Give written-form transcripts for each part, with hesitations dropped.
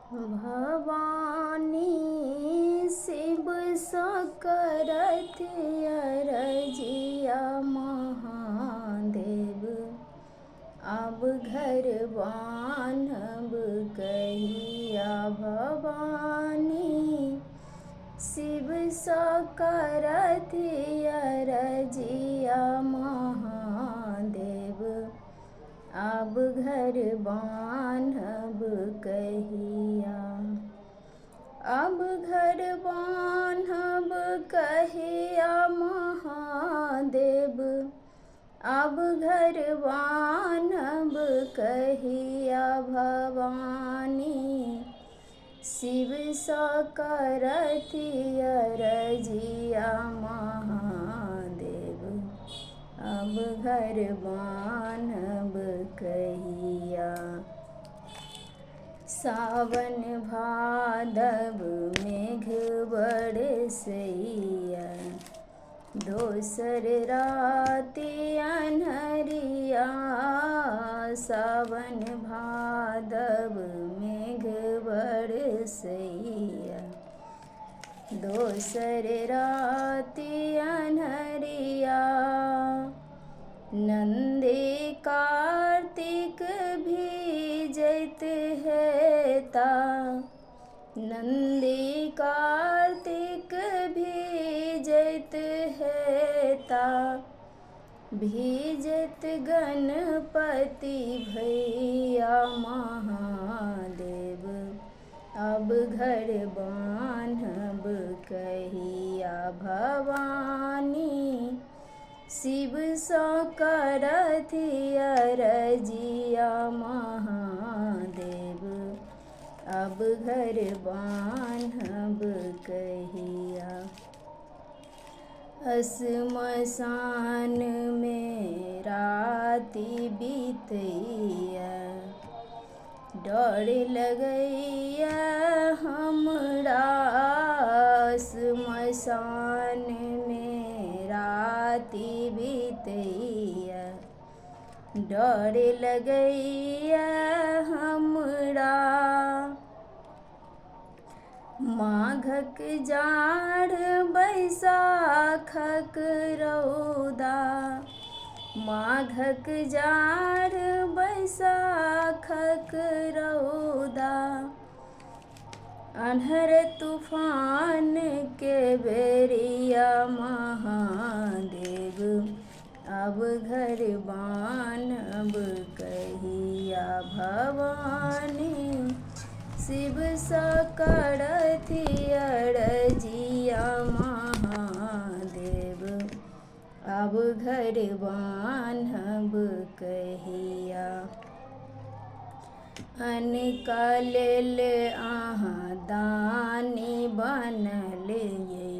भवानी शिव सकरथ अरजिया महादेव। अब घर बान्हब कहिया भवानी शिव सकरथ अरजिया महादेव। अब घर बान्हब कहिया, अब घर बान्हब कहिया महादेव। अब घर बान्हब कहिया भवानी शिव सकरथ अरजिया महादेव। अब घर बान्हब कहिया। सावन भादव मेघ बरसैया, दोसर राति अन्हरिया। सावन भादव मेघ बरसैया, दोसर राति अन्हरिया। नंदी कार्तिक भीजत हेता, नंदी कार्तिक भीजत हेता। भीजत गणपति भैया महादेव। अब घर बान्हब कहिया भवानी शिव सकरथ अरजिया महादेव। अब घर बान्हब कहिया। श्मशान में राति बीतैया, डर लगैया हमरा। श्मशान में राति बीतैया, डर लगैया हमरा। माघक जाड़ बैसाखक रौदा, माघक जाड़ बैसाखक रौदा। अन्हर तूफान के बेरिया महादेव। अब घर बान्हब कहिया भवानी शिव सकरथ अरजिया महादेव। अब घर बान्हब कहिया। अनका लेल अहाँ दानी बनल ये,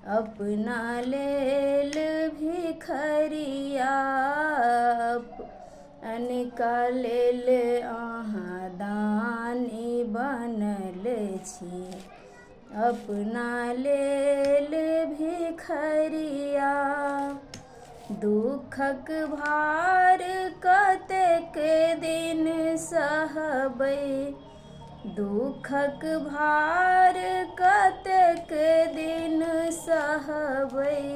अपना लेल भिखरिया। अनका लेल अहाँ दानी बनल छी, अपना लेल भिखरिया। दुखक भार कतेक दिन सहबै, दुखक भार कतेक दिन सहबै।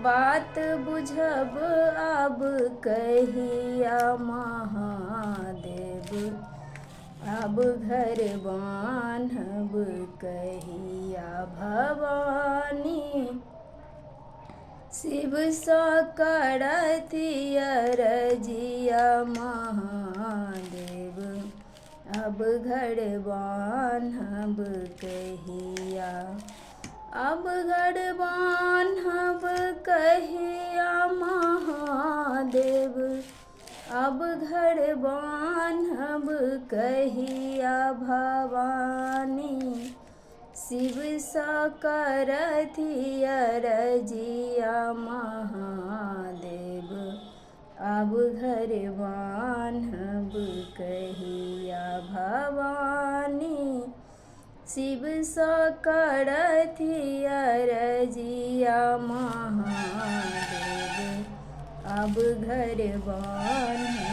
बात बुझब अब कहिया महादेव। अब घर बान्हब कहिया भवानी शिव सकरथ अरजिया महादेव। अब घर बान्हब कहिया, अब घर बान्हब कहिया महादेव। अब घर बान्हब कहिया भवानी शिव सकरथ अरजिया महादेव। अब घर बान्हब कहिया भवानी शिव सकरथ अरजिया महादेव। अब घर बान्हब